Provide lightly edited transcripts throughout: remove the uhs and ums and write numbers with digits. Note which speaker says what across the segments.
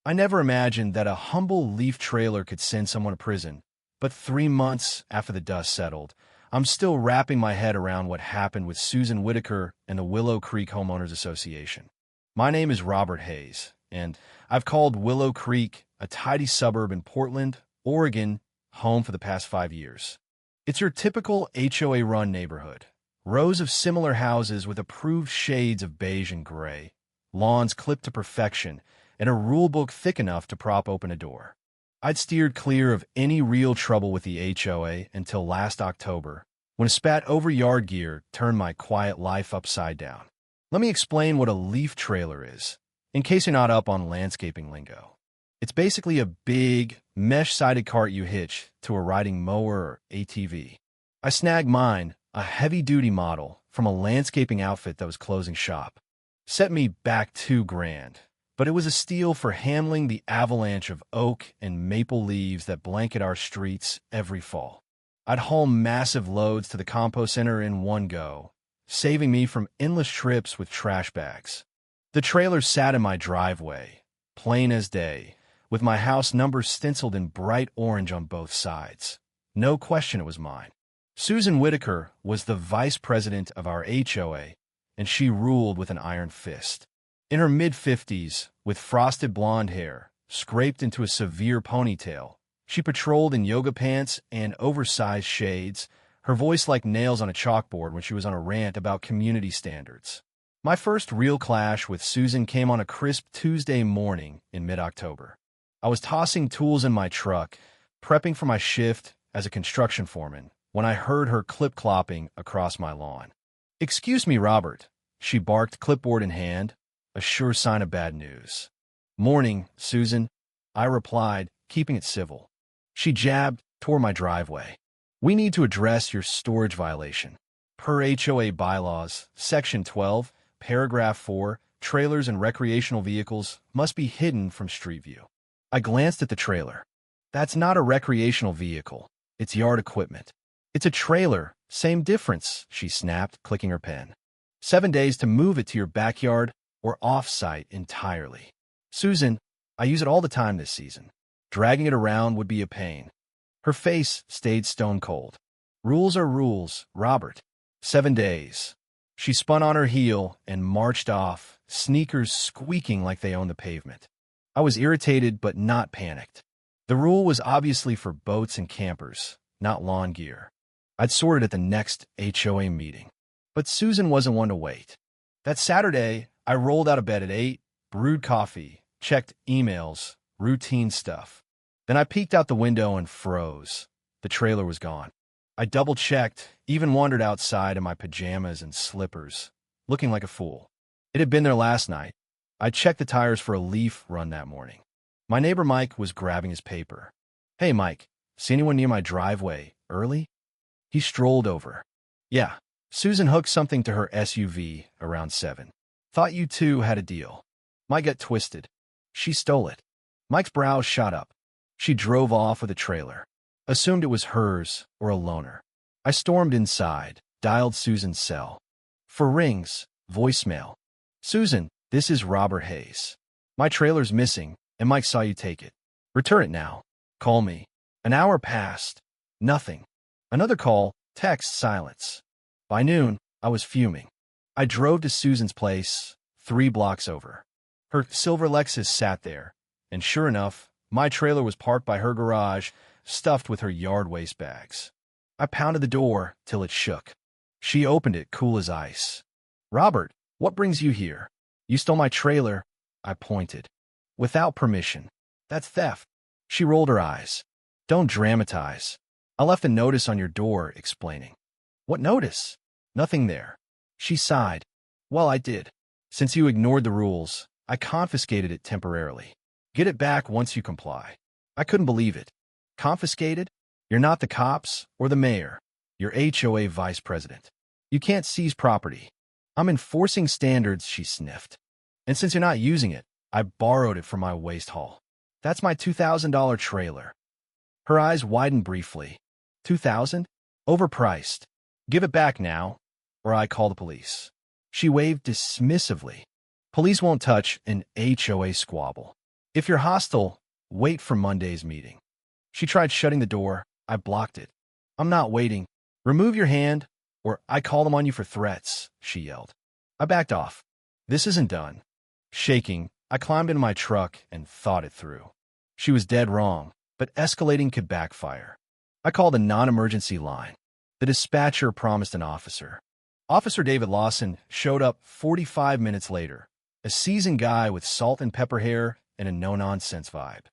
Speaker 1: I never imagined that a humble leaf trailer could send someone to prison, but 3 months after the dust settled, I'm still wrapping my head around what happened with Susan Whitaker and the Willow Creek Homeowners Association. My name is Robert Hayes, and I've called Willow Creek, a tidy suburb in Portland, Oregon, home for the past 5 years. It's your typical HOA-run neighborhood. Rows of similar houses with approved shades of beige and gray, lawns clipped to perfection, and a rulebook thick enough to prop open a door. I'd steered clear of any real trouble with the HOA until last October, when a spat over yard gear turned my quiet life upside down. Let me explain what a leaf trailer is, in case you're not up on landscaping lingo. It's basically a big, mesh-sided cart you hitch to a riding mower or ATV. I snagged mine, a heavy-duty model, from a landscaping outfit that was closing shop. Set me back $2,000, but it was a steal for handling the avalanche of oak and maple leaves that blanket our streets every fall. I'd haul massive loads to the compost center in one go, saving me from endless trips with trash bags. The trailer sat in my driveway, plain as day, with my house number stenciled in bright orange on both sides. No question it was mine. Susan Whitaker was the vice president of our HOA, and she ruled with an iron fist. In her mid-50s, with frosted blonde hair, scraped into a severe ponytail, she patrolled in yoga pants and oversized shades, her voice like nails on a chalkboard when she was on a rant about community standards. My first real clash with Susan came on a crisp Tuesday morning in mid-October. I was tossing tools in my truck, prepping for my shift as a construction foreman, when I heard her clip-clopping across my lawn. "Excuse me, Robert," she barked, clipboard in hand, a sure sign of bad news. "Morning, Susan," I replied, keeping it civil. She jabbed toward my driveway. "We need to address your storage violation. Per HOA bylaws, Section 12, Paragraph 4, trailers and recreational vehicles must be hidden from street view." I glanced at the trailer. "That's not a recreational vehicle. It's yard equipment." "It's a trailer. Same difference," she snapped, clicking her pen. 7 days to move it to your backyard or off-site entirely. "Susan, I use it all the time this season. Dragging it around would be a pain." Her face stayed stone cold. "Rules are rules, Robert. 7 days." She spun on her heel and marched off, sneakers squeaking like they owned the pavement. I was irritated but not panicked. The rule was obviously for boats and campers, not lawn gear. I'd sort it at the next HOA meeting. But Susan wasn't one to wait. That Saturday, I rolled out of bed at 8, brewed coffee, checked emails, routine stuff. Then I peeked out the window and froze. The trailer was gone. I double-checked, even wandered outside in my pajamas and slippers, looking like a fool. It had been there last night. I checked the tires for a leaf run that morning. My neighbor Mike was grabbing his paper. "Hey, Mike, see anyone near my driveway early?" He strolled over. "Yeah, Susan hooked something to her SUV around 7. Thought you two had a deal." My gut twisted. She stole it. Mike's brows shot up. She drove off with a trailer. Assumed it was hers or a loaner. I stormed inside, dialed Susan's cell. For rings, voicemail. "Susan, this is Robert Hayes. My trailer's missing, and Mike saw you take it. Return it now. Call me." An hour passed. Nothing. Another call, text, silence. By noon, I was fuming. I drove to Susan's place, 3 blocks over. Her silver Lexus sat there, and sure enough, my trailer was parked by her garage, stuffed with her yard waste bags. I pounded the door till it shook. She opened it, cool as ice. "Robert, what brings you here?" "You stole my trailer." I pointed. "Without permission. That's theft." She rolled her eyes. "Don't dramatize. I left a notice on your door explaining." "What notice?" "Nothing there." She sighed. "Well, I did. Since you ignored the rules, I confiscated it temporarily. Get it back once you comply." I couldn't believe it. "Confiscated? You're not the cops or the mayor. You're HOA vice president. You can't seize property." "I'm enforcing standards," she sniffed. "And since you're not using it, I borrowed it from my waste haul. That's my $2,000 trailer." Her eyes widened briefly. "2,000? Overpriced. Give it back now, or I call the police." She waved dismissively. "Police won't touch an HOA squabble." If you're hostile, wait for Monday's meeting. She tried shutting the door. I blocked it. I'm not waiting. Remove your hand, or I call them on you for threats, she yelled. I backed off. This isn't done. Shaking, I climbed into my truck and thought it through. She was dead wrong, but escalating could backfire. I called a non-emergency line. The dispatcher promised an officer. Officer David Lawson showed up 45 minutes later, a seasoned guy with salt and pepper hair and a no-nonsense vibe.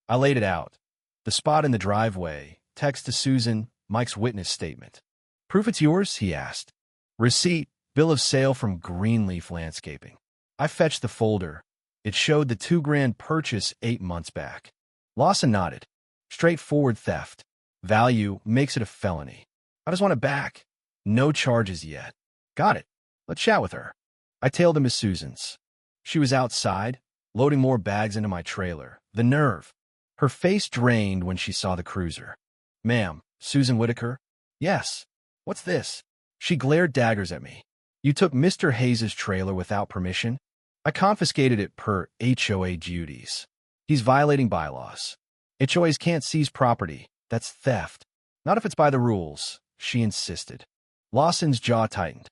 Speaker 1: I laid it out. The spot in the driveway, text to Susan, Mike's witness statement. Proof it's yours? He asked. Receipt, bill of sale from Greenleaf Landscaping. I fetched the folder. It showed the $2,000 purchase 8 months back. Lawson nodded. Straightforward theft. Value makes it a felony. I just want it back. No charges yet. Got it. Let's chat with her. I tailed him to Susan's. She was outside, loading more bags into my trailer. The nerve. Her face drained when she saw the cruiser. Ma'am, Susan Whitaker? Yes. What's this? She glared daggers at me. You took Mr. Hayes's trailer without permission? I confiscated it per HOA duties. He's violating bylaws. HOAs can't seize property. That's theft. Not if it's by the rules, she insisted. Lawson's jaw tightened.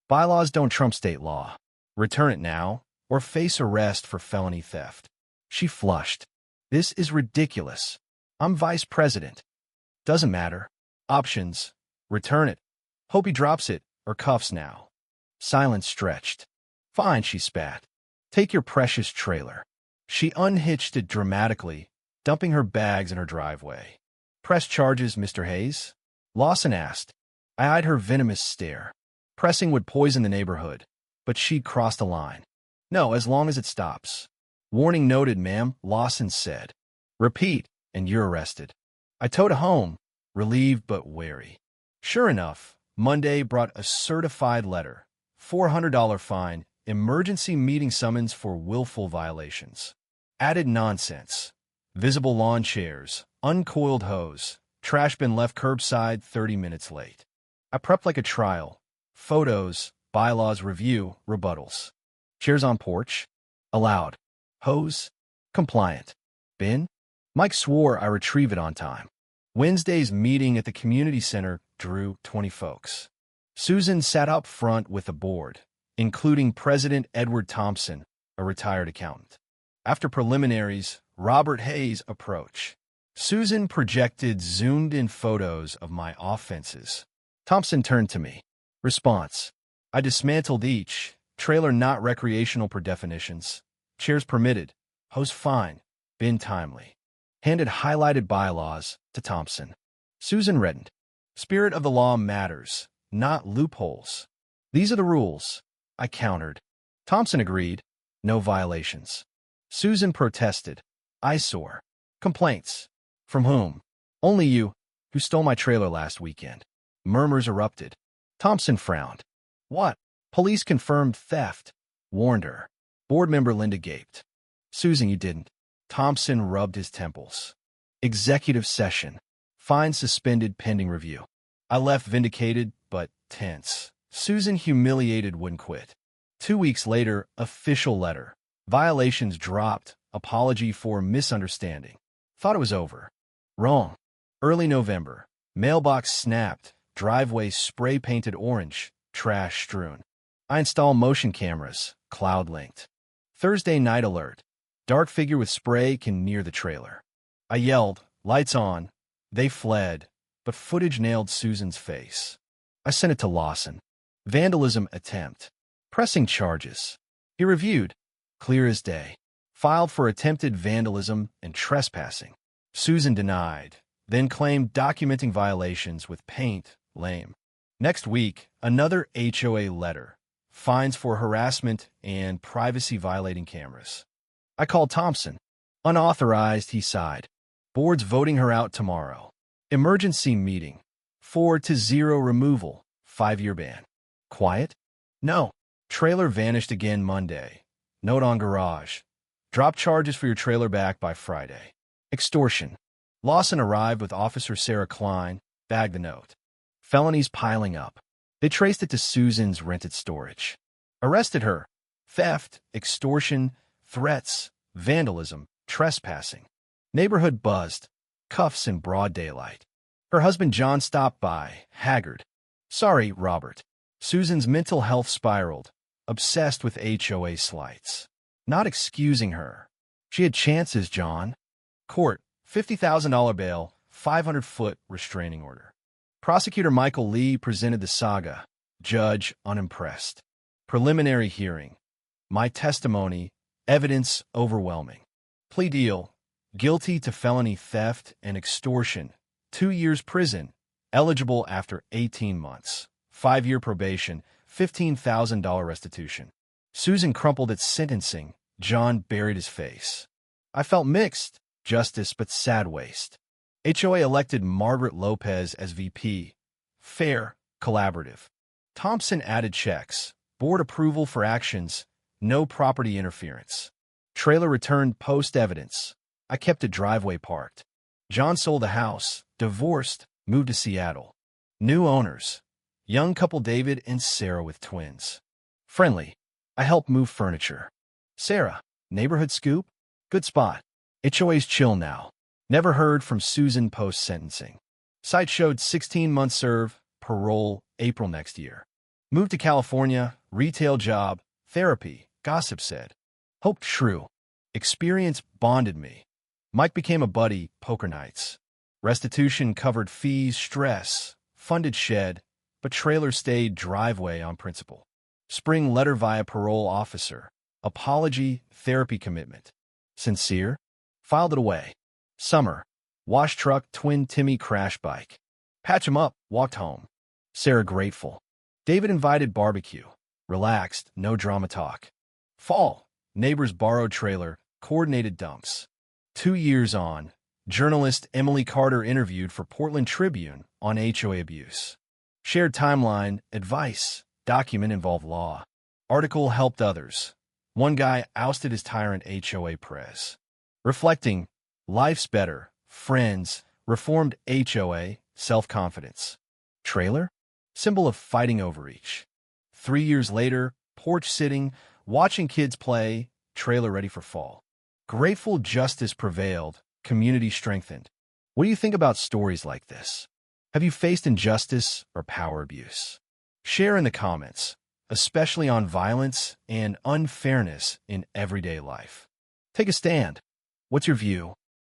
Speaker 1: Bylaws don't trump state law. Return it now, or face arrest for felony theft. She flushed. This is ridiculous. I'm vice president. Doesn't matter. Options. Return it. Hope he drops it, or cuffs now. Silence stretched. Fine, she spat. Take your precious trailer. She unhitched it dramatically, dumping her bags in her driveway. Press charges, Mr. Hayes? Lawson asked. I eyed her venomous stare. Pressing would poison the neighborhood, but she'd crossed the line. No, as long as it stops. Warning noted, ma'am, Lawson said. Repeat, and you're arrested. I towed home, relieved but wary. Sure enough, Monday brought a certified letter, $400 fine, emergency meeting summons for willful violations. Added nonsense. Visible lawn chairs, uncoiled hose, trash bin left curbside 30 minutes late. I prepped like a trial. Photos, bylaws review, rebuttals. Chairs on porch? Allowed. Hose? Compliant. Bin? Mike swore I retrieve it on time. Wednesday's meeting at the community center drew 20 folks. Susan sat up front with the board, including President Edward Thompson, a retired accountant. After preliminaries, Robert Hayes approached. Susan projected zoomed-in photos of my offenses. Thompson turned to me. Response. I dismantled each. Trailer not recreational per definitions. Chairs permitted. Hose fine. Bin timely. Handed highlighted bylaws to Thompson. Susan reddened. Spirit of the law matters, not loopholes. These are the rules. I countered. Thompson agreed. No violations. Susan protested. Eyesore. Complaints. From whom? Only you, who stole my trailer last weekend. Murmurs erupted. Thompson frowned. What? Police confirmed theft. Warned her. Board member Linda gaped. Susan, you didn't. Thompson rubbed his temples. Executive session. Fine suspended pending review. I left vindicated, but tense. Susan, humiliated, wouldn't quit. 2 weeks later, official letter. Violations dropped. Apology for misunderstanding. Thought it was over. Wrong. Early November. Mailbox snapped. Driveway spray-painted orange. Trash strewn. I install motion cameras. Cloud-linked. Thursday night alert. Dark figure with spray can near the trailer. I yelled, lights on. They fled, but footage nailed Susan's face. I sent it to Lawson. Vandalism attempt. Pressing charges. He reviewed. Clear as day. Filed for attempted vandalism and trespassing. Susan denied, then claimed documenting violations with paint, lame. Next week, another HOA letter. Fines for harassment and privacy-violating cameras. I called Thompson. Unauthorized, he sighed. Board's voting her out tomorrow. Emergency meeting. 4-0 removal. 5-year ban. Quiet? No. Trailer vanished again Monday. Note on garage. Drop charges for your trailer back by Friday. Extortion. Lawson arrived with Officer Sarah Klein, bagged the note. Felonies piling up. They traced it to Susan's rented storage. Arrested her. Theft, extortion, threats, vandalism, trespassing. Neighborhood buzzed, cuffs in broad daylight. Her husband John stopped by, haggard. Sorry, Robert. Susan's mental health spiraled, obsessed with HOA slights. Not excusing her. She had chances, John. Court, $50,000 bail, 500-foot restraining order. Prosecutor Michael Lee presented the saga. Judge unimpressed. Preliminary hearing. My testimony, evidence overwhelming. Plea deal. Guilty to felony theft and extortion. 2 years prison. Eligible after 18 months. 5-year probation. $15,000 restitution. Susan crumpled at sentencing. John buried his face. I felt mixed. Justice but sad waste. HOA elected Margaret Lopez as VP. Fair, collaborative. Thompson added checks. Board approval for actions. No property interference. Trailer returned post-evidence. I kept a driveway parked. John sold the house, divorced, moved to Seattle. New owners. Young couple David and Sarah with twins. Friendly. I helped move furniture. Sarah, neighborhood scoop? Good spot. HOA's chill now. Never heard from Susan post-sentencing. Site showed 16 months serve, parole, April next year. Moved to California, retail job, therapy, gossip said. Hope true. Experience bonded me. Mike became a buddy, poker nights. Restitution covered fees, stress, funded shed, but trailer stayed driveway on principle. Spring letter via parole officer. Apology, therapy commitment. Sincere? Filed it away. Summer. Wash truck, twin Timmy crash bike. Patch him up, walked home. Sarah grateful. David invited barbecue. Relaxed, no drama talk. Fall. Neighbors borrowed trailer, coordinated dumps. 2 years on. Journalist Emily Carter interviewed for Portland Tribune on HOA abuse. Shared timeline, advice, document involved law. Article helped others. One guy ousted his tyrant HOA prez. Reflecting, life's better, friends, reformed HOA, self-confidence. Trailer? Symbol of fighting overreach. 3 years later, porch sitting, watching kids play, trailer ready for fall. Grateful justice prevailed, community strengthened. What do you think about stories like this? Have you faced injustice or power abuse? Share in the comments, especially on violence and unfairness in everyday life. Take a stand. What's your view?